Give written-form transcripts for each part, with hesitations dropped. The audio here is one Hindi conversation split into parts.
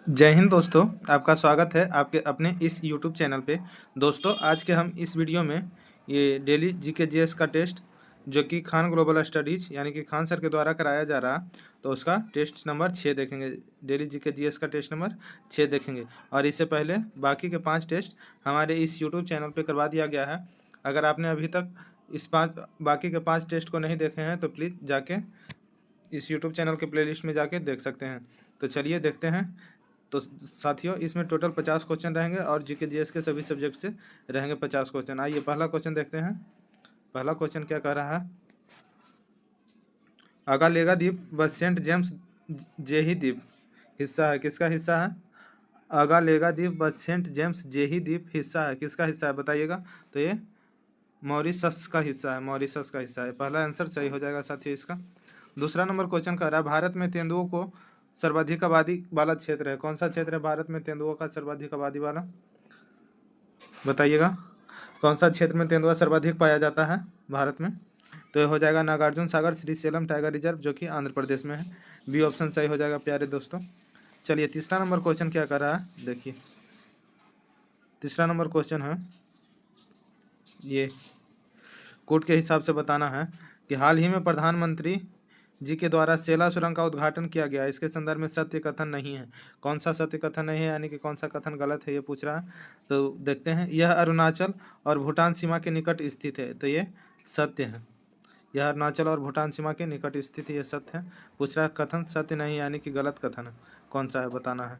जय हिंद दोस्तों, आपका स्वागत है आपके अपने इस यूट्यूब चैनल पे। दोस्तों, आज के हम इस वीडियो में ये डेली जीके जीएस का टेस्ट जो कि खान ग्लोबल स्टडीज़ यानी कि खान सर के द्वारा कराया जा रहा, तो उसका टेस्ट नंबर 6 देखेंगे। डेली जीके जीएस का टेस्ट नंबर 6 देखेंगे। और इससे पहले बाकी के 5 टेस्ट हमारे इस यूट्यूब चैनल पर करवा दिया गया है। अगर आपने अभी तक इस बाकी के 5 टेस्ट को नहीं देखे हैं तो प्लीज़ जाके इस यूट्यूब चैनल के प्लेलिस्ट में जाके देख सकते हैं। तो चलिए देखते हैं। तो साथियों, इसमें टोटल 50 क्वेश्चन रहेंगे और जीके जीएस के सभी सब्जेक्ट से रहेंगे 50 क्वेश्चन। आइए पहला क्वेश्चन देखते हैं। पहला क्वेश्चन क्या कह रहा है? अगालेगा द्वीप व सेंट जेम्स जेही द्वीप हिस्सा है, किसका हिस्सा है? अगालेगा द्वीप व सेंट जेम्स जेही द्वीप हिस्सा है, किसका हिस्सा है बताइएगा? तो ये मॉरिशस का हिस्सा है, मॉरिशस का हिस्सा है। पहला आंसर सही हो जाएगा साथियों इसका। दूसरा नंबर क्वेश्चन कह रहा है, भारत में तेंदुओं को सर्वाधिक आबादी वाला क्षेत्र है, कौन सा क्षेत्र है भारत में तेंदुओं का सर्वाधिक आबादी वाला? बताइएगा, कौन सा क्षेत्र में तेंदुआ सर्वाधिक पाया जाता है भारत में? तो ये हो जाएगा नागार्जुन सागर श्रीशैलम टाइगर रिजर्व, जो कि आंध्र प्रदेश में है। बी ऑप्शन सही हो जाएगा प्यारे दोस्तों। चलिए तीसरा नंबर क्वेश्चन क्या कर रहा है, देखिए। तीसरा नंबर क्वेश्चन है, ये कोर्ट के हिसाब से बताना है कि हाल ही में प्रधानमंत्री जी के द्वारा सेला सुरंग का उद्घाटन किया गया, इसके संदर्भ में सत्य कथन नहीं है। कौन सा सत्य कथन नहीं है, यानी कि कौन सा कथन गलत है, ये पूछ रहा है। तो देखते हैं। यह अरुणाचल और भूटान सीमा के निकट स्थित है, तो ये सत्य है। यह अरुणाचल और भूटान सीमा के निकट स्थित है, ये सत्य है। पूछ रहा है कथन सत्य नहीं, यानी कि गलत कथन है, कौन सा है बताना है।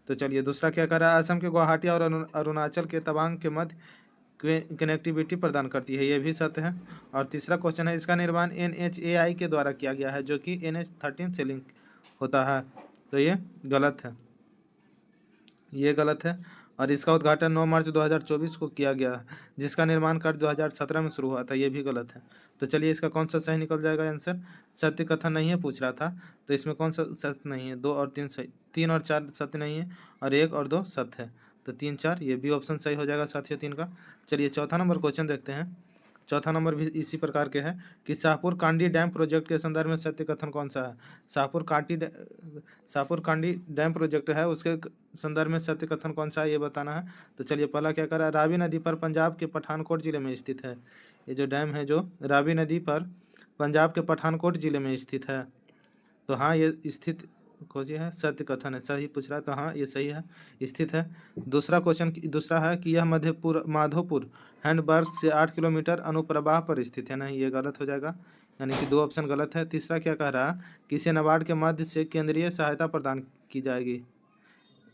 तो चलिए दूसरा क्या कर रहा है, असम के गुवाहाटी और अरुणाचल के तवांग के मध्य कनेक्टिविटी प्रदान करती है, ये भी सत्य है। और तीसरा क्वेश्चन है, इसका निर्माण NHAI के द्वारा किया गया है, जो कि NH13 से लिंक होता है, तो ये गलत है, ये गलत है। और इसका उद्घाटन 9 मार्च 2024 को किया गया है, जिसका निर्माण कार्य 2017 में शुरू हुआ था, ये भी गलत है। तो चलिए इसका कौन सा सही निकल जाएगा आंसर? सत्य कथन नहीं है पूछ रहा था, तो इसमें कौन सा सत्य नहीं है? 2 और 3 सही, 3 और 4 सत्य नहीं है, और 1 और 2 सत्य है, तो 3 4 ये भी ऑप्शन सही हो जाएगा साथियों 3 का। चलिए चौथा नंबर क्वेश्चन देखते हैं। चौथा नंबर भी इसी प्रकार के है कि शाहपुर कांडी डैम प्रोजेक्ट के संदर्भ में सत्य कथन कौन सा है? शाहपुर कांडी डैम प्रोजेक्ट है, उसके संदर्भ में सत्य कथन कौन सा है, ये बताना है। तो चलिए पहला क्या कर रहा है, रावी नदी पर पंजाब के पठानकोट जिले में स्थित है। ये जो डैम है, जो रावी नदी पर पंजाब के पठानकोट जिले में स्थित है, तो हाँ ये स्थित खोजिए है, सत्य कथन है, सही पूछ रहा है, तो हाँ ये सही है, स्थित है। दूसरा क्वेश्चन दूसरा है कि यह माधोपुर हैंडबर्ग से 8 किलोमीटर अनुप्रवाह पर स्थित है, नहीं ये गलत हो जाएगा, यानी कि 2 ऑप्शन गलत है। तीसरा क्या कह रहा है कि इसे नाबार्ड के मध्य से केंद्रीय सहायता प्रदान की जाएगी,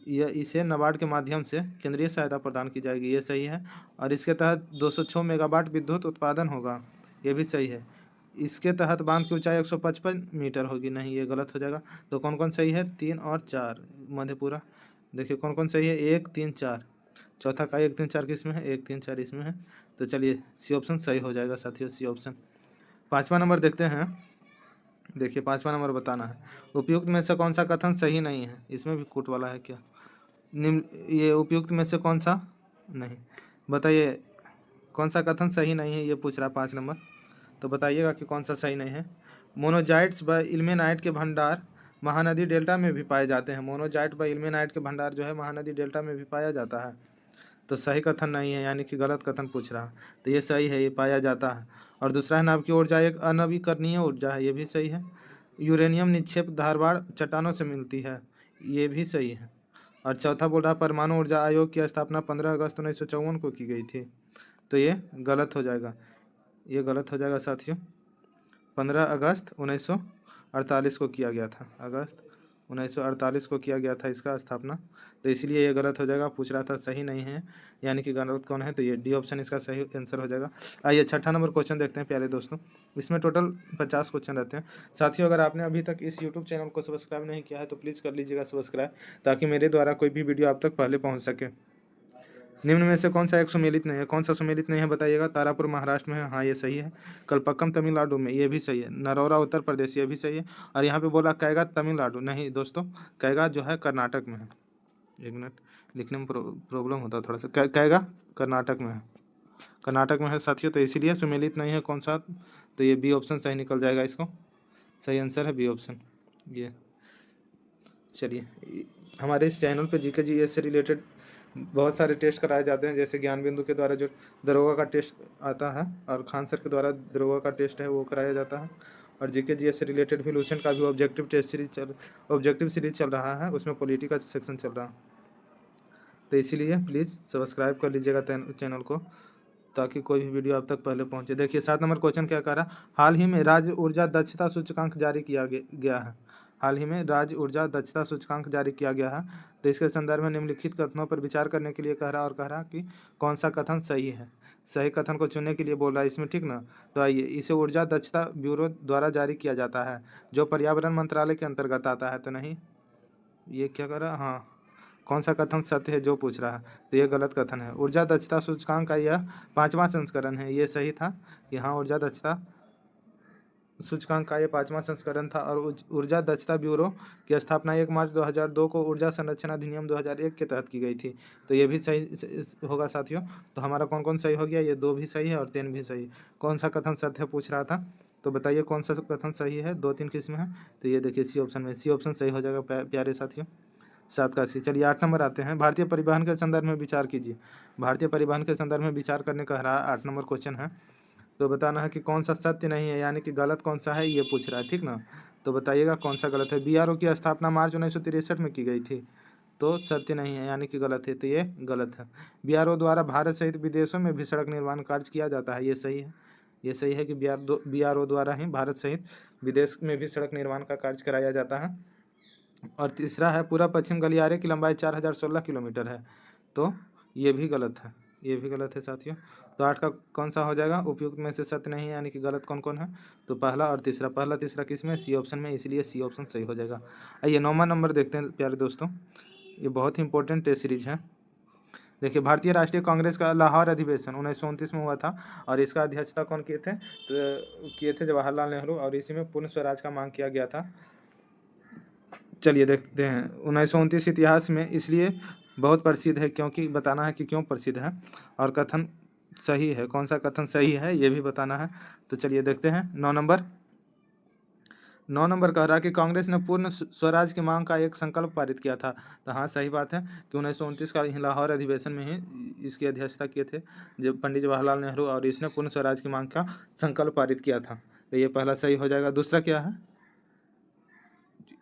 यह इसे नाबार्ड के माध्यम से केंद्रीय सहायता प्रदान की जाएगी, ये सही है। और इसके तहत 206 मेगावाट विद्युत उत्पादन होगा, ये भी सही है। इसके तहत बांध की ऊंचाई 155 मीटर होगी, नहीं ये गलत हो जाएगा। तो कौन कौन सही है? 3 और 4 मधेपुरा। देखिए कौन कौन सही है, 1 3 4। चौथा का 1 3 4 किस में है? 1 3 4 इसमें है। तो चलिए सी ऑप्शन सही हो जाएगा साथियों, सी ऑप्शन। पाँचवा नंबर देखते हैं। देखिए पाँचवा नंबर बताना है, उपयुक्त में से कौन सा कथन सही नहीं है? इसमें भी कूट वाला है क्या? निम्न ये उपयुक्त में से कौन सा नहीं, बताइए कौन सा कथन सही नहीं है, ये पूछ रहा 5 नंबर। तो बताइएगा कि कौन सा सही नहीं है। मोनोजाइट्स व इल्मेनाइट के भंडार महानदी डेल्टा में भी पाए जाते हैं, मोनोजाइट व इल्मेनाइट के भंडार जो है महानदी डेल्टा में भी पाया जाता है, तो सही कथन नहीं है, यानी कि गलत कथन पूछ रहा है। तो ये सही है, ये पाया जाता है। और दूसरा है, नाभिकीय ऊर्जा एक अनवीकरणीय ऊर्जा है, ये भी सही है। यूरेनियम निक्षेप धारवाड़ चट्टानों से मिलती है, ये भी सही है। और चौथा बोल रहा है, परमाणु ऊर्जा आयोग की स्थापना 15 अगस्त 1954 को की गई थी, तो ये गलत हो जाएगा, ये गलत हो जाएगा साथियों। 15 अगस्त 1948 को किया गया था, अगस्त 1948 को किया गया था इसका स्थापना, तो इसलिए ये गलत हो जाएगा। पूछ रहा था सही नहीं है, यानी कि गलत कौन है, तो ये डी ऑप्शन इसका सही आंसर हो जाएगा। आइए छठा नंबर क्वेश्चन देखते हैं प्यारे दोस्तों। इसमें टोटल 50 क्वेश्चन रहते हैं साथियों। अगर आपने अभी तक इस यूट्यूब चैनल को सब्सक्राइब नहीं किया है तो प्लीज़ कर लीजिएगा सब्सक्राइब, ताकि मेरे द्वारा कोई भी वीडियो आप तक पहले पहुँच सके। निम्न में से कौन सा एक सुमेलित नहीं है? कौन सा सुमेलित नहीं है बताइएगा? तारापुर महाराष्ट्र में है, हाँ ये सही है। कलपक्कम तमिलनाडु में, ये भी सही है। नरौरा उत्तर प्रदेश, ये भी सही है। और यहाँ पे बोला कैगा तमिलनाडु, नहीं दोस्तों, कैगा जो है कर्नाटक में है। एक मिनट, लिखने में प्रॉब्लम होता है थोड़ा सा। कैगा कर्नाटक में है, कर्नाटक में है साथियों, तो इसीलिए सुमेलित नहीं है। कौन सा? तो ये बी ऑप्शन सही निकल जाएगा, इसको सही आंसर है बी ऑप्शन ये। चलिए हमारे इस चैनल पे जीके जीएस से रिलेटेड बहुत सारे टेस्ट कराए जाते हैं, जैसे ज्ञान बिंदु के द्वारा जो दरोगा का टेस्ट आता है और खान सर के द्वारा दरोगा का टेस्ट है वो कराया जाता है, और जीके जीएस से रिलेटेड भी लूसेंट का भी ऑब्जेक्टिव सीरीज चल रहा है, उसमें पॉलिटी का सेक्शन चल रहा है। तो इसीलिए प्लीज़ सब्सक्राइब कर लीजिएगा चैनल को, ताकि कोई भी वीडियो आप तक पहले पहुंचे। देखिए 7 नंबर क्वेश्चन क्या कह रहा, हाल ही में राज्य ऊर्जा दक्षता सूचकांक जारी किया गया है। हाल ही में राज्य ऊर्जा दक्षता सूचकांक जारी किया गया है, तो इसके संदर्भ में निम्नलिखित कथनों पर विचार करने के लिए कह रहा, और कह रहा कि कौन सा कथन सही है। सही कथन को चुनने के लिए बोल रहा है इसमें, ठीक ना। तो आइए, इसे ऊर्जा दक्षता ब्यूरो द्वारा जारी किया जाता है, जो पर्यावरण मंत्रालय के अंतर्गत आता है। तो नहीं, ये क्या कर रहा, हाँ, कौन सा कथन सत्य है जो पूछ रहा है, तो ये गलत कथन है। ऊर्जा दक्षता सूचकांक का यह 5वां संस्करण है, ये सही था। यहाँ ऊर्जा दक्षता सूचकांक का ये 5वां संस्करण था, और ऊर्जा दक्षता ब्यूरो की स्थापना 1 मार्च 2002 को ऊर्जा संरक्षण अधिनियम 2001 के तहत की गई थी। तो ये भी सही होगा साथियों। तो हमारा कौन कौन सही हो गया, ये 2 भी सही है और 3 भी सही। कौन सा कथन सत्य है पूछ रहा था, तो बताइए कौन सा कथन सही है। 2-3 किस्म है, तो ये देखिए सी ऑप्शन में, सी ऑप्शन सही हो जाएगा प्यारे साथियों। 7 का सी। चलिए 8 नंबर आते हैं, भारतीय परिवहन के संदर्भ में विचार कीजिए। भारतीय परिवहन के संदर्भ में विचार करने कह रहा है, 8 नंबर क्वेश्चन है। तो बताना है कि कौन सा सत्य नहीं है, यानी कि गलत कौन सा है ये पूछ रहा है, ठीक ना। तो बताइएगा कौन सा गलत है। बीआरओ की स्थापना मार्च 1963 में की गई थी, तो सत्य नहीं है, यानी कि गलत है, तो ये गलत है। बीआरओ द्वारा भारत सहित विदेशों में भी सड़क निर्माण कार्य किया जाता है, ये सही है। ये सही है कि बीआरओ द्वारा ही भारत सहित विदेश में भी सड़क निर्माण का कार्य कराया जाता है। और तीसरा है, पूरा पश्चिम गलियारे की लंबाई 4016 किलोमीटर है, तो ये भी गलत है, ये भी गलत है साथियों। तो 8 का कौन सा हो जाएगा, उपयुक्त में से सत्य नहीं है, यानी कि गलत कौन कौन है, तो पहला और तीसरा। पहला तीसरा किस में, सी ऑप्शन में, इसलिए सी ऑप्शन सही हो जाएगा। आइए 9वां नंबर देखते हैं प्यारे दोस्तों, ये बहुत ही इंपॉर्टेंट टेस्ट सीरीज है। देखिए, भारतीय राष्ट्रीय कांग्रेस का लाहौर अधिवेशन 1929 में हुआ था, और इसका अध्यक्षता कौन किए थे, तो किए थे जवाहरलाल नेहरू, और इसी में पूर्ण स्वराज का मांग किया गया था। चलिए देखते हैं, 1929 इतिहास में इसलिए बहुत प्रसिद्ध है, क्योंकि बताना है कि क्यों प्रसिद्ध है, और कथन सही है, कौन सा कथन सही है ये भी बताना है। तो चलिए देखते हैं 9 नंबर कह रहा कि कांग्रेस ने पूर्ण स्वराज की मांग का एक संकल्प पारित किया था। तो हाँ, सही बात है कि 1929 का लाहौर अधिवेशन में ही इसकी अध्यक्षता किए थे जब पंडित जवाहरलाल नेहरू, और इसने पूर्ण स्वराज की मांग का संकल्प पारित किया था, तो ये पहला सही हो जाएगा। दूसरा क्या है,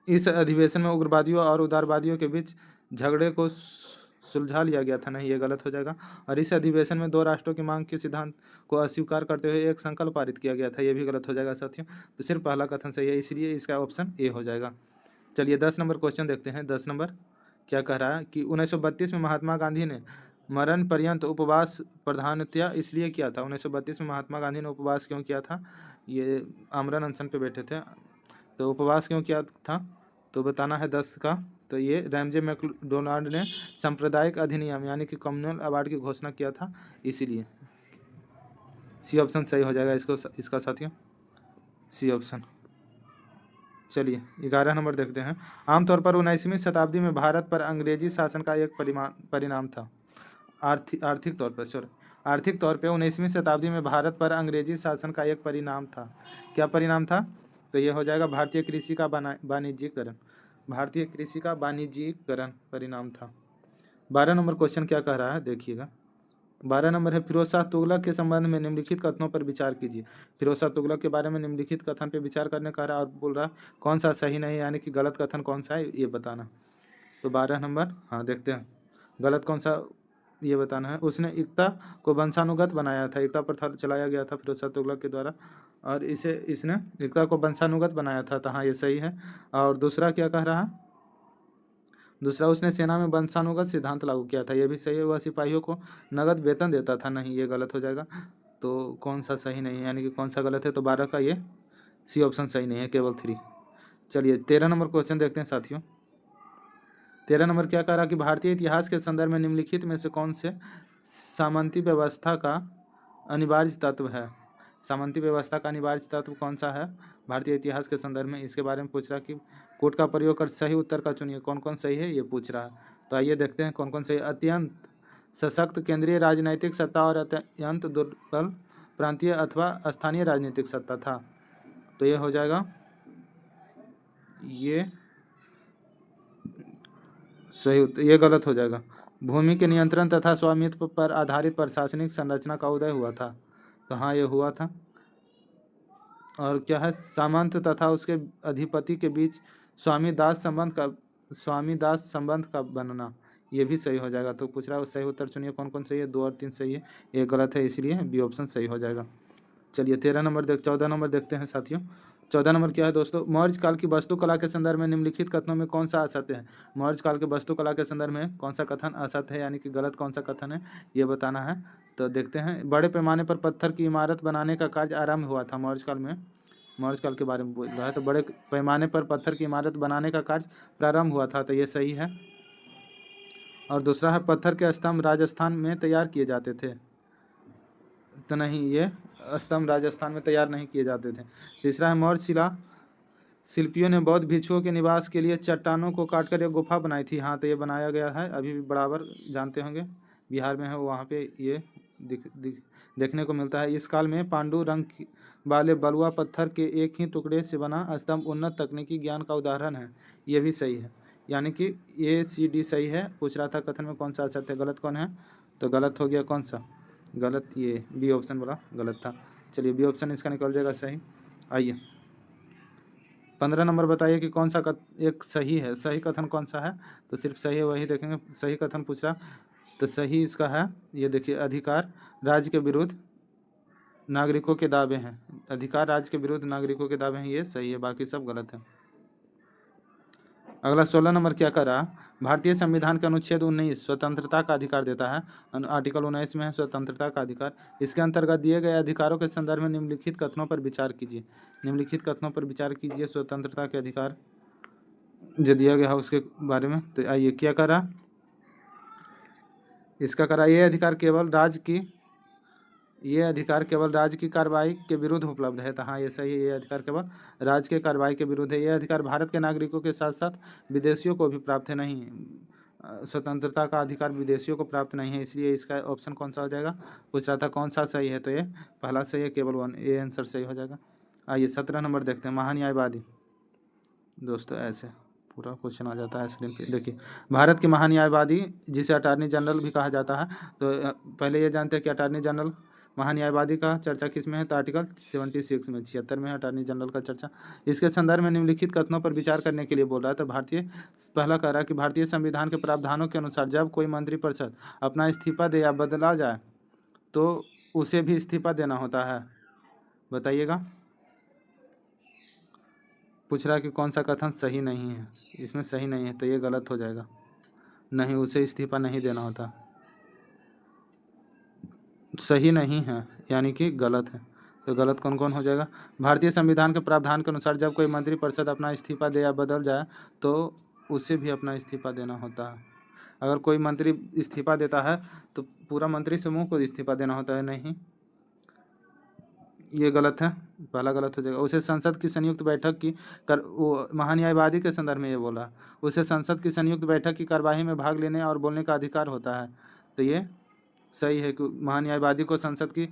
इस अधिवेशन में उग्रवादियों और उदारवादियों के बीच झगड़े को सुलझा लिया गया था, नहीं, ये गलत हो जाएगा। और इस अधिवेशन में 2 राष्ट्रों की मांग के सिद्धांत को अस्वीकार करते हुए एक संकल्प पारित किया गया था, ये भी गलत हो जाएगा साथियों। तो सिर्फ पहला कथन सही है, इसलिए इसका ऑप्शन ए हो जाएगा। चलिए 10 नंबर क्वेश्चन देखते हैं। 10 नंबर क्या कह रहा है कि 1932 में महात्मा गांधी ने मरण पर्यंत उपवास प्रधानतया इसलिए किया था। 1932 में महात्मा गांधी ने उपवास क्यों किया था, ये आमरण अनशन पे बैठे थे, तो उपवास क्यों किया था, तो बताना है 10 का। तो ये रैमजे मैकडोनाल्ड ने सांप्रदायिक अधिनियम यानी कि कम्युनल अवार्ड की घोषणा किया था, इसीलिए सी ऑप्शन सही हो जाएगा इसका साथियों, सी ऑप्शन। चलिए 11 नंबर देखते हैं। आमतौर पर 19वीं शताब्दी में भारत पर अंग्रेजी शासन का एक परिणाम था। आर्थिक तौर पे 19वीं शताब्दी में भारत पर अंग्रेजी शासन का एक परिणाम था। क्या परिणाम था, तो ये हो जाएगा भारतीय कृषि का वाणिज्यीकरण। भारतीय कृषि का वाणिज्यीकरण परिणाम था। 12 नंबर क्वेश्चन क्या कह रहा है देखिएगा। 12 नंबर है, फिरोज शाह तुगलक के संबंध में निम्नलिखित कथनों पर विचार कीजिए। फिरोज शाह तुगलक के बारे में निम्नलिखित कथन पर विचार करने कह रहा है, और बोल रहा है कौन सा सही नहीं, यानी कि गलत कथन कौन सा है ये बताना। तो 12 नंबर, हाँ देखते हैं गलत कौन सा ये बताना है। उसने एकता को वंशानुगत बनाया था, एकता प्रथा चलाया गया था फिरोज शाह तुगलक के द्वारा, और इसने एकता को वंशानुगत बनाया था, तो हाँ ये सही है। और दूसरा क्या कह रहा है, दूसरा उसने सेना में वंशानुगत सिद्धांत लागू किया था, ये भी सही है। वह सिपाहियों को नगद वेतन देता था, नहीं ये गलत हो जाएगा। तो कौन सा सही नहीं है, यानी कि कौन सा गलत है, तो 12 का ये सी ऑप्शन सही नहीं है, केवल 3। चलिए 13 नंबर क्वेश्चन देखते हैं साथियों। 13 नंबर क्या कह रहा कि भारतीय इतिहास के संदर्भ में निम्नलिखित में से कौन से सामंती व्यवस्था का अनिवार्य तत्व है। सामंती व्यवस्था का अनिवार्य तत्व कौन सा है भारतीय इतिहास के संदर्भ में, इसके बारे में पूछ रहा कि कोट का प्रयोग कर सही उत्तर का चुनिए, कौन कौन सही है ये पूछ रहा है। तो आइए देखते हैं कौन कौन सही। अत्यंत सशक्त केंद्रीय राजनैतिक सत्ता और अत्यंत दुर्बल प्रांतीय अथवा स्थानीय राजनीतिक सत्ता था, तो ये हो जाएगा, ये ये गलत हो जाएगा। भूमि के नियंत्रण तथा स्वामित्व पर आधारित प्रशासनिक संरचना का उदय हुआ था, तो हाँ ये हुआ था। और क्या है, सामंत तथा उसके अधिपति के बीच स्वामी दास संबंध का बनना, ये भी सही हो जाएगा। तो पूछ रहा है सही उत्तर चुनिए, कौन कौन सही है। 2 और 3 सही है, ये गलत है, इसलिए बी ऑप्शन सही हो जाएगा। चलिए 14 नंबर देखते हैं साथियों। 14 नंबर क्या है दोस्तों, मौर्य काल की वास्तुकला के संदर्भ में निम्नलिखित कथनों में कौन सा असत्य है। मौर्य काल के वास्तुकला के संदर्भ में कौन सा कथन असत्य है, यानी कि गलत कौन सा कथन है, ये बताना है। तो देखते हैं, बड़े पैमाने पर पत्थर की इमारत बनाने का कार्य आरंभ हुआ था मौर्य काल में। मौर्य काल के बारे में बोल रहा है, तो बड़े पैमाने पर पत्थर की इमारत बनाने का कार्य प्रारंभ हुआ था, तो ये सही है। और दूसरा है, पत्थर के स्तंभ राजस्थान में तैयार किए जाते थे, तो नहीं, ये स्तंभ राजस्थान में तैयार नहीं किए जाते थे। तीसरा है, मौर्य शिल्पियों ने बौद्ध भिक्षुओं के निवास के लिए चट्टानों को काटकर एक गुफा बनाई थी, हाँ तो ये बनाया गया है, अभी भी बराबर जानते होंगे, बिहार में है, वहाँ पे ये देखने को मिलता है। इस काल में पांडु रंग वाले बलुआ पत्थर के एक ही टुकड़े से बना स्तंभ उन्नत तकनीकी ज्ञान का उदाहरण है, ये भी सही है, यानी कि A, C, D सही है। पूछ रहा था कथन में कौन सा असत्य है, गलत कौन है, तो गलत हो गया कौन सा, गलत ये बी ऑप्शन वाला गलत था। चलिए बी ऑप्शन इसका निकल जाएगा सही। आइए 15 नंबर बताइए कि कौन सा एक सही है, सही कथन कौन सा है, तो सिर्फ सही है वही देखेंगे। सही कथन पूछ रहा, तो सही इसका है, ये देखिए, अधिकार राज्य के विरुद्ध नागरिकों के दावे हैं, अधिकार राज्य के विरुद्ध नागरिकों के दावे हैं, ये सही है, बाकी सब गलत है। अगला 16 नंबर क्या कर रहा, भारतीय संविधान के अनुच्छेद 19 स्वतंत्रता का अधिकार देता है, आर्टिकल 19 में है स्वतंत्रता का अधिकार। इसके अंतर्गत दिए गए अधिकारों के संदर्भ में निम्नलिखित कथनों पर विचार कीजिए, निम्नलिखित कथनों पर विचार कीजिए स्वतंत्रता के अधिकार जो दिया गया है उसके बारे में। तो आइए क्या करा, इसका करा, ये अधिकार केवल राज्य की कार्रवाई के विरुद्ध उपलब्ध है, तो हाँ ये सही है, ये अधिकार केवल राज्य के कार्रवाई के विरुद्ध है। ये अधिकार भारत के नागरिकों के साथ साथ विदेशियों को भी प्राप्त है, नहीं, स्वतंत्रता का अधिकार विदेशियों को प्राप्त नहीं है, इसलिए इसका ऑप्शन कौन सा हो जाएगा। पूछ रहा था कौन सा सही है, तो ये पहला सही है, केवल 1, ये आंसर सही हो जाएगा। आइए 17 नंबर देखते हैं, महान्यायवादी। दोस्तों ऐसे पूरा क्वेश्चन आ जाता है स्क्रीन पे, देखिए, भारत के महान्यायवादी जिसे अटॉर्नी जनरल भी कहा जाता है, तो पहले ये जानते हैं कि अटॉर्नी जनरल महान्यायवादी का चर्चा किस में है, तो आर्टिकल 76 में, 76 में है अटॉर्नी जनरल का चर्चा। इसके संदर्भ में निम्नलिखित कथनों पर विचार करने के लिए बोल रहा है, तो पहला कह रहा है कि भारतीय संविधान के प्रावधानों के अनुसार जब कोई मंत्रिपरिषद अपना इस्तीफा दे या बदला जाए तो उसे भी इस्तीफा देना होता है, बताइएगा। पूछ रहा है कि कौन सा कथन सही नहीं है, इसमें सही नहीं है, तो ये गलत हो जाएगा, नहीं, उसे इस्तीफा नहीं देना होता, सही नहीं है, यानी कि गलत है, तो गलत कौन कौन हो जाएगा। भारतीय संविधान के प्रावधान के अनुसार जब कोई मंत्रिपरिषद अपना इस्तीफा दे या बदल जाए तो उसे भी अपना इस्तीफा देना होता है। अगर कोई मंत्री इस्तीफा देता है तो पूरा मंत्री समूह को इस्तीफा देना होता है, नहीं, ये गलत है, पहला गलत हो जाएगा। उसे संसद की संयुक्त बैठक की वो महान्यायवादी के संदर्भ में ये बोला, उसे संसद की संयुक्त बैठक की कार्यवाही में भाग लेने और बोलने का अधिकार होता है, तो ये सही है कि महान्यायवादी को संसद की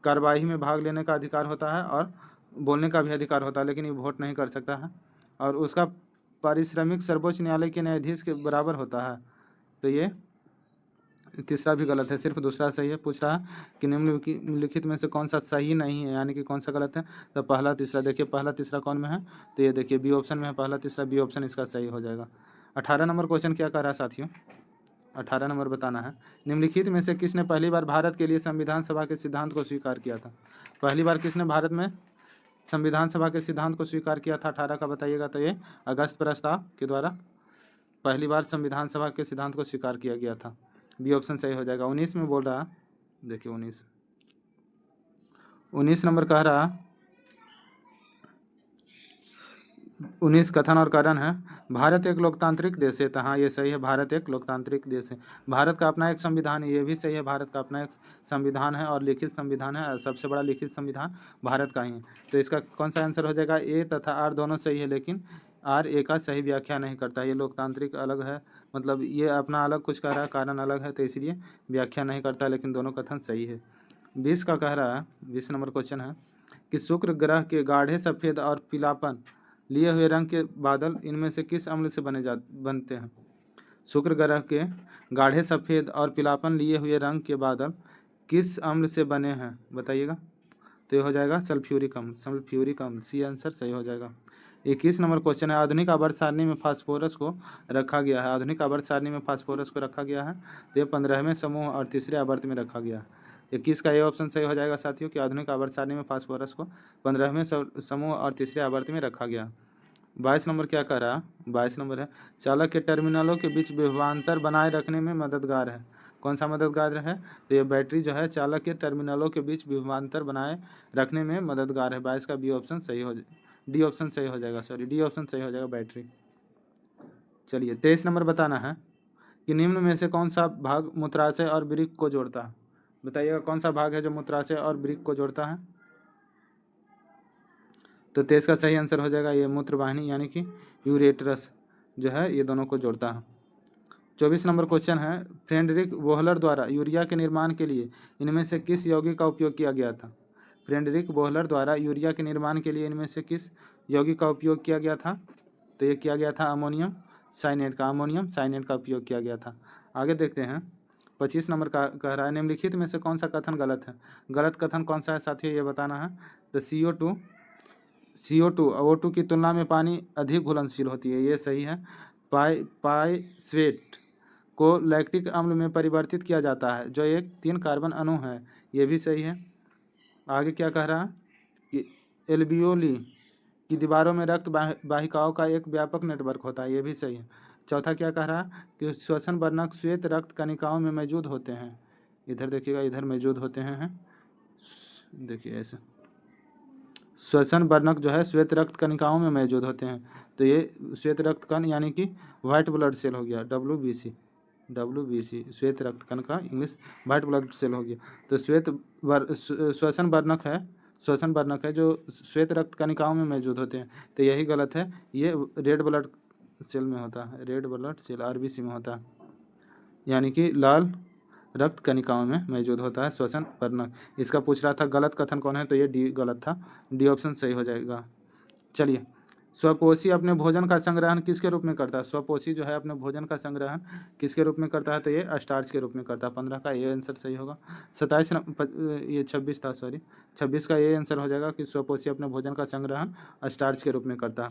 कार्यवाही में भाग लेने का अधिकार होता है और बोलने का भी अधिकार होता है, लेकिन ये वोट नहीं कर सकता है, और उसका पारिश्रमिक सर्वोच्च न्यायालय के न्यायाधीश के बराबर होता है, तो ये तीसरा भी गलत है, सिर्फ दूसरा सही है। पूछ रहा है कि निम्नलिखित में से कौन सा सही नहीं है, यानी कि कौन सा गलत है, तो पहला तीसरा, देखिए पहला तीसरा कौन में है, तो ये देखिए बी ऑप्शन में है, पहला तीसरा बी ऑप्शन इसका सही हो जाएगा। 18 नंबर क्वेश्चन क्या कर रहा है साथियों, 18 नंबर बताना है, निम्नलिखित में से किसने पहली बार भारत के लिए संविधान सभा के सिद्धांत को स्वीकार किया था। पहली बार किसने भारत में संविधान सभा के सिद्धांत को स्वीकार किया था, 18 का बताइएगा, तो ये अगस्त प्रस्ताव के द्वारा पहली बार संविधान सभा के सिद्धांत को स्वीकार किया गया था, बी ऑप्शन सही हो जाएगा। 19 में बोल रहा, देखिए 19 नंबर कह रहा, 19 कथन और कारण है, भारत एक लोकतांत्रिक देश है, तो हाँ ये सही है, भारत एक लोकतांत्रिक देश है, भारत का अपना एक संविधान है, ये भी सही है, भारत का अपना एक संविधान है और लिखित संविधान है, सबसे बड़ा लिखित संविधान भारत का ही है, तो इसका कौन सा आंसर हो जाएगा, ए तथा आर दोनों सही है, लेकिन आर ए का सही व्याख्या नहीं करता, ये लोकतांत्रिक अलग है, मतलब ये अपना अलग कुछ कह रहा है, कारण अलग है, तो इसलिए व्याख्या नहीं करता, लेकिन दोनों कथन सही है। 20 का कह रहा है, 20 नंबर क्वेश्चन है कि शुक्र ग्रह के गाढ़े सफ़ेद और पीलापन लिए हुए रंग के बादल इनमें से किस अम्ल से बनते हैं। शुक्र ग्रह के गाढ़े सफ़ेद और पीलापन लिए हुए रंग के बादल किस अम्ल से बने हैं बताइएगा। तो ये हो जाएगा सल्फ्यूरिक अम्ल, सल्फ्यूरिक अम्ल, सी आंसर सही हो जाएगा। 21 नंबर क्वेश्चन है, आधुनिक आवर्त सारणी में फास्फोरस को रखा गया है। आधुनिक आवर्त सारणी में फास्फोरस को रखा गया है तो ये 15वें समूह और तीसरे आवर्त में रखा गया है। 21 का ये ऑप्शन सही हो जाएगा साथियों कि आधुनिक आवर्त सारणी में फास्फोरस को 15वें समूह और तीसरे आवर्त में रखा गया। 22 नंबर क्या कह रहा है, 22 नंबर है, चालक के टर्मिनलों के बीच विभवांतर बनाए रखने में मददगार है। कौन सा मददगार है, तो ये बैटरी जो है चालक के टर्मिनलों के बीच विभवांतर बनाए रखने में मददगार है। 22 का बी ऑप्शन सही हो, डी ऑप्शन सही हो जाएगा, सॉरी डी ऑप्शन सही हो जाएगा बैटरी। चलिए 23 नंबर बताना है कि निम्न में से कौन सा भाग मूत्राशय और वृक्क को जोड़ता है। बताइएगा कौन सा भाग है जो मूत्राशय और वृक्क को जोड़ता है। तो 23 का सही आंसर हो जाएगा ये मूत्रवाहिनी यानी कि यूरेटरस जो है ये दोनों को जोड़ता है। 24 नंबर क्वेश्चन है, फ्रेडरिक बोहलर द्वारा यूरिया के निर्माण के लिए इनमें से किस यौगिक का उपयोग किया गया था। फ्रेडरिक बोहलर द्वारा यूरिया के निर्माण के लिए इनमें से किस यौगिक का उपयोग किया गया था। तो ये किया गया था अमोनियम साइनेट का, अमोनियम साइनेट का उपयोग किया गया था। आगे देखते हैं 25 नंबर का कह रहा है, निम्नलिखित में से कौन सा कथन गलत है। गलत कथन कौन सा है साथियों ये बताना है। तो CO2 O2 की तुलना में पानी अधिक घुलनशील होती है, ये सही है। पाइस्वेट को लैक्टिक अम्ल में परिवर्तित किया जाता है जो एक 3 कार्बन अणु है, ये भी सही है। आगे क्या कह रहा है कि एल्वियोली की दीवारों में रक्त वाहिकाओं का एक व्यापक नेटवर्क होता है, ये भी सही है। चौथा क्या कह रहा है कि श्वसन वर्णक श्वेत रक्त कणिकाओं में मौजूद होते हैं। इधर देखिएगा, इधर मौजूद होते हैं, देखिए ऐसे श्वसन वर्णक जो है श्वेत रक्त कणिकाओं में मौजूद होते हैं। तो ये श्वेत रक्त कण यानी कि व्हाइट ब्लड सेल हो गया, WBC श्वेत रक्त कण का इंग्लिश व्हाइट ब्लड सेल हो गया। तो श्वसन वर्णक है जो श्वेत रक्त कणिकाओं में मौजूद होते हैं, तो यही गलत है, ये रेड ब्लड सेल में होता है, रेड ब्लड सेल RBC में होता है, यानी कि लाल रक्त कणिकाओं में मौजूद होता है श्वसन वर्णक। इसका पूछ रहा था गलत कथन कौन है, तो ये डी गलत था, डी ऑप्शन सही हो जाएगा। चलिए, स्वपोषी अपने भोजन का संग्रहण किसके रूप में करता है। स्वपोषी जो है अपने भोजन का संग्रहण किसके रूप में करता है, तो ये स्टार्च के रूप में करता है। 15 का ये आंसर सही होगा। 26 का ये आंसर हो जाएगा कि स्वपोषी अपने भोजन का संग्रहण स्टार्च के रूप में करता है।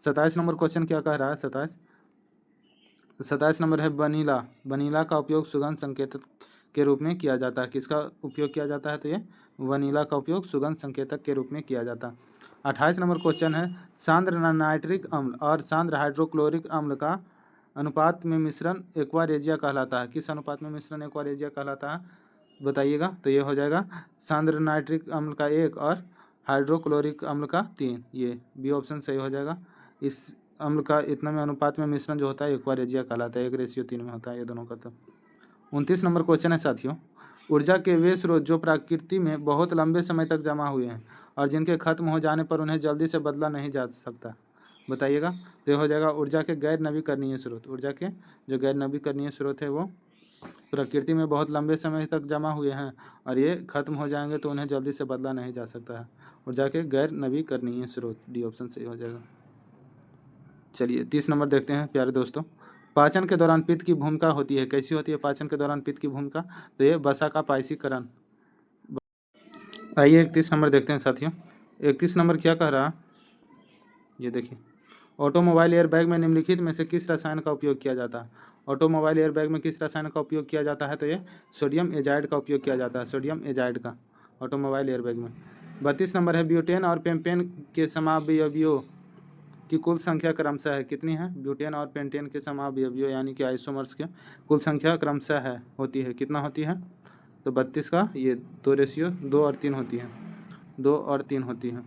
27 नंबर क्वेश्चन क्या कह रहा है, 27 नंबर है, वनीला का उपयोग सुगंध संकेतक के रूप में किया जाता है। किसका उपयोग किया जाता है, तो ये वनीला का उपयोग सुगंध संकेतक के रूप में किया जाता है। 28 नंबर क्वेश्चन है, सांद्र नाइट्रिक अम्ल और सांद्र हाइड्रोक्लोरिक अम्ल का अनुपात में मिश्रण एक्वारेजिया कहलाता है। किस अनुपात में मिश्रण एक्वारेजिया कहलाता है बताइएगा। तो ये हो जाएगा सांद्र नाइट्रिक अम्ल का 1 और हाइड्रोक्लोरिक अम्ल का 3, ये बी ऑप्शन सही हो जाएगा। इस अम्ल का इतना में अनुपात में मिश्रण जो होता है एक्वारेजिया कहलाता है, 1:3 में होता है ये दोनों का। तो 29 नंबर क्वेश्चन है साथियों, ऊर्जा के वे स्रोत जो प्रकृति में बहुत लंबे समय तक जमा हुए हैं और जिनके खत्म हो जाने पर उन्हें जल्दी से बदला नहीं जा सकता, बताइएगा। तो ये हो जाएगा ऊर्जा के गैर नवीकरणीय स्रोत। ऊर्जा के जो गैर नवीकरणीय स्रोत है वो प्रकृति में बहुत लंबे समय तक जमा हुए हैं और ये खत्म हो जाएंगे तो उन्हें जल्दी से बदला नहीं जा सकता है। ऊर्जा के गैर नवीकरणीय स्रोत, डी ऑप्शन सही हो जाएगा। चलिए 30 नंबर देखते हैं प्यारे दोस्तों, पाचन के दौरान पित्त की भूमिका होती है। कैसी होती है पाचन के दौरान पित्त की भूमिका, तो ये वसा का पायसीकरण। आइए 31 नंबर देखते हैं साथियों। 31 नंबर क्या कह रहा है, ये देखिए, ऑटोमोबाइल एयरबैग में निम्नलिखित में से किस रसायन का उपयोग किया जाता है। ऑटोमोबाइल एयरबैग में किस रसायन का उपयोग किया जाता है, तो ये सोडियम एजाइड का उपयोग किया जाता है, सोडियम एजाइड का ऑटोमोबाइल एयरबैग में। 32 नंबर है, ब्यूटेन और पेंटेन के समावयवियों की कुल संख्या क्रमशः है। कितनी है, ब्यूटेन और पेंटेन के समावयवियों यानी कि आइसोमर्स के कुल संख्या क्रमशः है होती है, कितना होती है, तो 32 का ये 2 और 3 होती है, 2 और 3 होती है।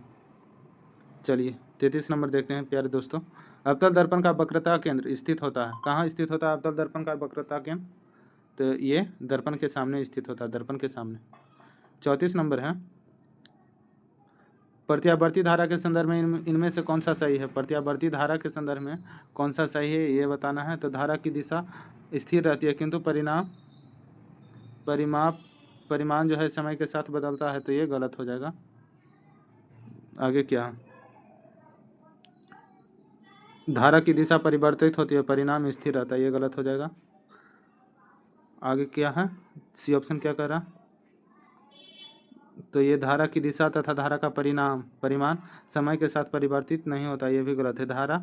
चलिए 33 नंबर देखते हैं प्यारे दोस्तों, अवतल दर्पण का वक्रता केंद्र स्थित होता है। कहाँ स्थित होता है अवतल दर्पण का वक्रता केंद्र, तो ये दर्पण के सामने स्थित होता है, दर्पण के सामने। 34 नंबर है, प्रत्यावर्ती धारा के संदर्भ में इनमें से कौन सा सही है। प्रत्यावर्ती धारा के संदर्भ में कौन सा सही है ये बताना है। तो धारा की दिशा स्थिर रहती है किंतु परिमाण जो है समय के साथ बदलता है, तो ये गलत हो जाएगा। आगे क्या है, धारा की दिशा परिवर्तित होती है, परिणाम स्थिर रहता है, ये गलत हो जाएगा। आगे क्या है, सी ऑप्शन क्या कह रहा है, तो ये धारा की दिशा तथा धारा का परिमाण समय के साथ परिवर्तित नहीं होता, ये भी गलत है। धारा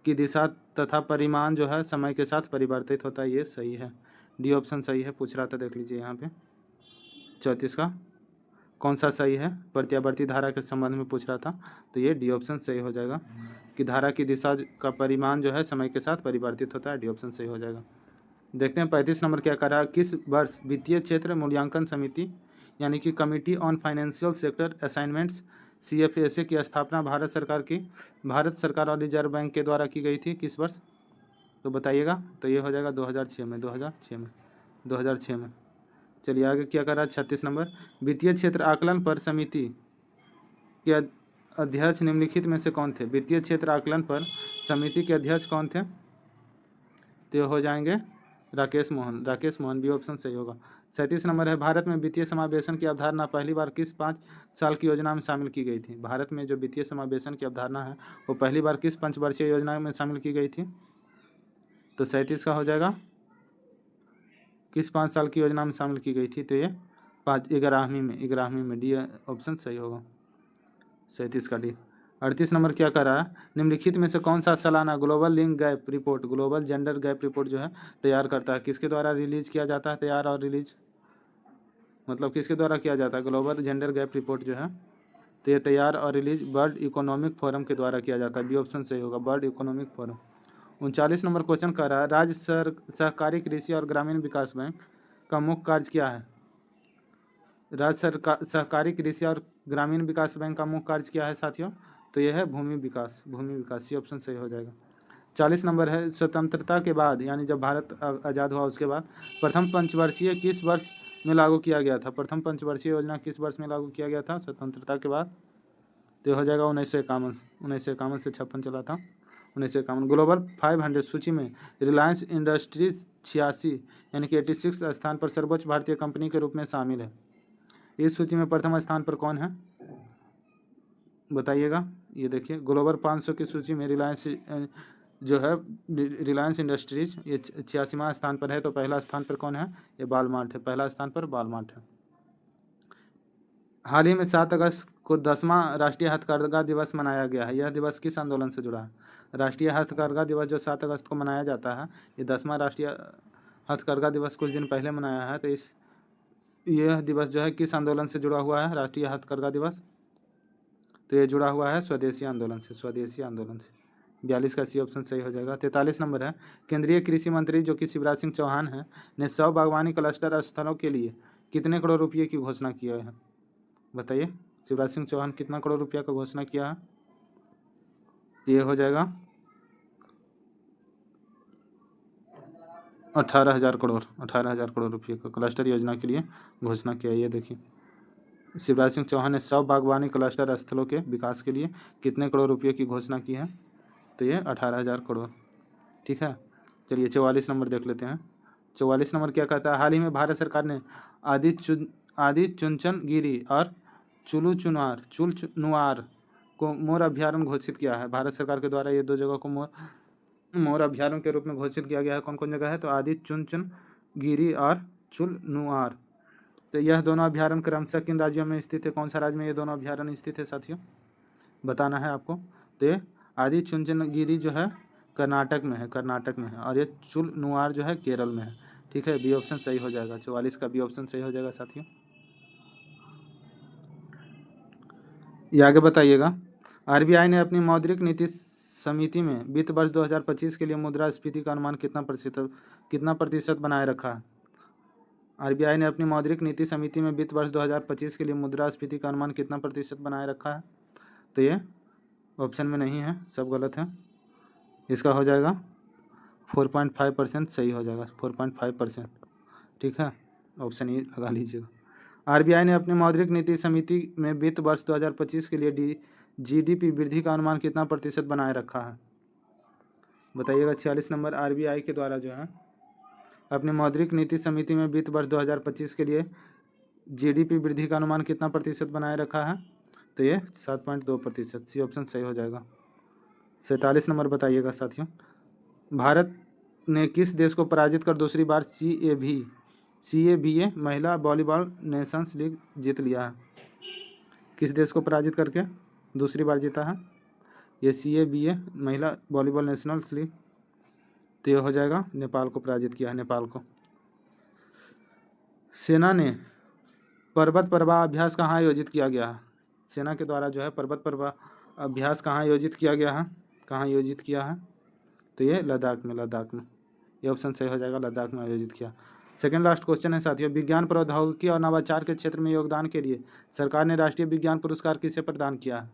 की दिशा तथा परिमाण जो है समय के साथ परिवर्तित होता है, ये सही है। डी ऑप्शन सही है, पूछ रहा था, देख लीजिए यहाँ पे 34 का कौन सा सही है, प्रत्यावर्ती धारा के संबंध में पूछ रहा था, तो ये डी ऑप्शन सही हो जाएगा कि धारा की दिशा का परिमाण जो है समय के साथ परिवर्तित होता है, डी ऑप्शन सही हो जाएगा। देखते हैं 35 नंबर क्या कर रहा है, किस वर्ष वित्तीय क्षेत्र मूल्यांकन समिति यानी कि committee on financial sector assignments CFSA की स्थापना भारत सरकार और रिजर्व बैंक के द्वारा की गई थी, किस वर्ष, तो बताइएगा। तो ये हो जाएगा 2006 में, 2006 में। चलिए आगे क्या कर रहा है 36 नंबर, वित्तीय क्षेत्र आकलन पर समिति के अध्यक्ष निम्नलिखित में से कौन थे। वित्तीय क्षेत्र आकलन पर समिति के अध्यक्ष कौन थे, तो हो जाएंगे राकेश मोहन, बी ऑप्शन सही होगा। 37 नंबर है, भारत में वित्तीय समावेशन की अवधारणा पहली बार किस 5 साल की योजना में शामिल की गई थी। भारत में जो वित्तीय समावेशन की अवधारणा है वो पहली बार किस 5 वर्षीय योजना में शामिल की गई थी, तो 37 का हो जाएगा, किस 5 साल की योजना में शामिल की गई थी, तो ये 11वीं में, डी ऑप्शन सही होगा, 37 का डी। 38 नंबर क्या कर रहा है, निम्नलिखित में से कौन सा सालाना ग्लोबल जेंडर गैप रिपोर्ट जो है तैयार करता है, किसके द्वारा रिलीज किया जाता है, तैयार और रिलीज मतलब किसके द्वारा किया जाता है ग्लोबल जेंडर गैप रिपोर्ट जो है, तो ये तैयार और रिलीज वर्ल्ड इकोनॉमिक फोरम के द्वारा किया जाता है, बी ऑप्शन सही होगा, world economic forum. 39 number question कर रहा है, राज्य सहकारी कृषि और ग्रामीण विकास बैंक का मुख्य कार्य क्या है। राज्य सहकारी कृषि और ग्रामीण विकास बैंक का मुख्य कार्य क्या है साथियों, तो यह है भूमि विकास, सी ऑप्शन सही हो जाएगा। 40 नंबर है, स्वतंत्रता के बाद यानी जब भारत आज़ाद हुआ उसके बाद प्रथम पंचवर्षीय किस वर्ष में लागू किया गया था। प्रथम पंचवर्षीय योजना किस वर्ष में लागू किया गया था स्वतंत्रता के बाद, तो हो जाएगा 1951 से 56 चला था, 1951। ग्लोबल 500 सूची में रिलायंस इंडस्ट्रीज 86 यानी कि 86 स्थान पर सर्वोच्च भारतीय कंपनी के रूप में शामिल है। इस सूची में प्रथम स्थान पर कौन है, बताइएगा। ये देखिए ग्लोबल 500 की सूची में रिलायंस जो है रिलायंस इंडस्ट्रीज ये 86वां स्थान पर है, तो पहला स्थान पर कौन है, ये वालमार्ट है, पहला स्थान पर वालमार्ट है। हाल ही में 7 अगस्त को 10वां राष्ट्रीय हथकरघा दिवस मनाया गया है, यह दिवस किस आंदोलन से जुड़ा है। राष्ट्रीय हथकरघा दिवस जो 7 अगस्त को मनाया जाता है, ये 10वां राष्ट्रीय हथकरघा दिवस कुछ दिन पहले मनाया है, तो यह दिवस जो है किस आंदोलन से जुड़ा हुआ है राष्ट्रीय हथकरघा दिवस, तो ये जुड़ा हुआ है स्वदेशी आंदोलन से, 42 का सी ऑप्शन सही हो जाएगा। 43 नंबर है, केंद्रीय कृषि मंत्री जो कि शिवराज सिंह चौहान हैं ने 100 बागवानी क्लस्टर स्थलों के लिए कितने करोड़ रुपये की घोषणा किया है, बताइए। शिवराज सिंह चौहान कितना करोड़ रुपया का घोषणा किया है, ये हो जाएगा 18,000 करोड़ रुपये का क्लस्टर योजना के लिए घोषणा किया। ये देखिए शिवराज सिंह चौहान ने 100 बागवानी क्लस्टर स्थलों के विकास के लिए कितने करोड़ रुपये की घोषणा की है, तो ये 18,000 करोड़, ठीक है। चलिए 44 नंबर देख लेते हैं। 44 नंबर क्या कहता है, हाल ही में भारत सरकार ने आदि चुनचनगिरी और चुलनुआर को मोर अभ्यारण्य घोषित किया है। भारत सरकार के द्वारा ये 2 जगह को मोर अभ्यारण्य के रूप में घोषित किया गया है। कौन कौन जगह है, तो आदि चुनचनगिरी और चुलनुआर, तो यह दोनों अभ्यारण्य क्रमशः किन राज्यों में स्थित है, कौन सा राज्य में ये दोनों अभ्यारण्य स्थित है साथियों, बताना है आपको। तो ये आदि चुनचनगिरी जो है कर्नाटक में है और ये चुलनुआर जो है केरल में है, ठीक है। बी ऑप्शन सही हो जाएगा, 44 का बी ऑप्शन सही हो जाएगा साथियों। ये आगे बताइएगा, RBI ने अपनी मौद्रिक नीति समिति में वित्त वर्ष 2025 के लिए मुद्रास्फीति का अनुमान कितना प्रतिशत बनाए रखा है। RBI ने अपनी मौद्रिक नीति समिति में वित्त वर्ष 2025 के लिए मुद्रास्फीति का अनुमान कितना प्रतिशत बनाए रखा है, तो ये ऑप्शन में नहीं है, सब गलत है। इसका हो जाएगा 4.5% सही हो जाएगा, 4.5%, ठीक है, ऑप्शन ये लगा लीजिएगा। RBI ने अपनी मौद्रिक नीति समिति में वित्त वर्ष 2025 के लिए GDP वृद्धि का अनुमान कितना प्रतिशत बनाए रखा है, बताइएगा। 46 नंबर, RBI के द्वारा जो है अपनी मौद्रिक नीति समिति में वित्त वर्ष 2025 के लिए GDP वृद्धि का अनुमान कितना प्रतिशत बनाए रखा है, तो ये 7.2%, सी ऑप्शन सही हो जाएगा। 47 नंबर बताइएगा साथियों। भारत ने किस देश को पराजित कर दूसरी बार CABA महिला वॉलीबॉल नेशंस लीग जीत लिया है? किस देश को पराजित करके दूसरी बार जीता है ये CABA महिला वॉलीबॉल नेशनल्स लीग? तो ये हो जाएगा नेपाल को पराजित किया है, नेपाल को। सेना ने पर्वत प्रवाह अभ्यास कहाँ आयोजित किया गया है? सेना के द्वारा जो है पर्वत प्रवाह अभ्यास कहाँ आयोजित किया गया है? कहाँ आयोजित किया है? तो ये लद्दाख में, लद्दाख में। ये ऑप्शन सही हो जाएगा, लद्दाख में आयोजित किया। सेकेंड लास्ट क्वेश्चन है साथियों, विज्ञान प्रौद्योगिकी और नवाचार के क्षेत्र में योगदान के लिए सरकार ने राष्ट्रीय विज्ञान पुरस्कार किसे प्रदान किया है?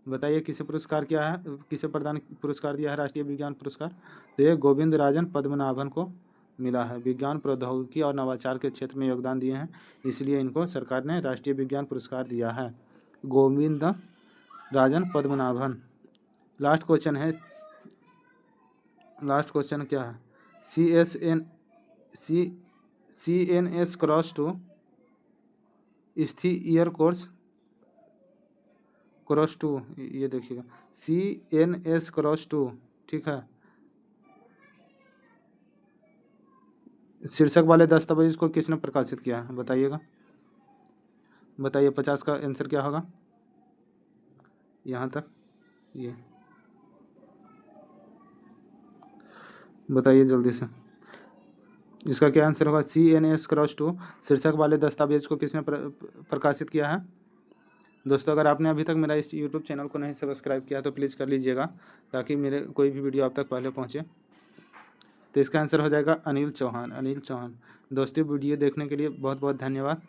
बताइए किसे पुरस्कार किया है, किसे प्रदान पुरस्कार दिया है राष्ट्रीय विज्ञान पुरस्कार? तो ये गोविंद राजन पद्मनाभन को मिला है। विज्ञान प्रौद्योगिकी और नवाचार के क्षेत्र में योगदान दिए हैं, इसलिए इनको सरकार ने राष्ट्रीय विज्ञान पुरस्कार दिया है, गोविंद राजन पद्मनाभन। लास्ट क्वेश्चन क्या है? CNS क्रॉस 2 स्थिर क्रॉस 2, ये देखिएगा CNS क्रॉस 2, ठीक है। शीर्षक वाले दस्तावेज को किसने प्रकाशित किया है? बताइएगा, बताइए 50 का आंसर क्या होगा यहाँ तक? ये बताइए जल्दी से, इसका क्या आंसर होगा? CNS क्रॉस 2 शीर्षक वाले दस्तावेज को किसने प्रकाशित किया है? दोस्तों अगर आपने अभी तक मेरा इस YouTube चैनल को नहीं सब्सक्राइब किया तो प्लीज़ कर लीजिएगा, ताकि मेरे कोई भी वीडियो आप तक पहले पहुँचे। तो इसका आंसर हो जाएगा अनिल चौहान, अनिल चौहान। दोस्तों वीडियो देखने के लिए बहुत बहुत धन्यवाद।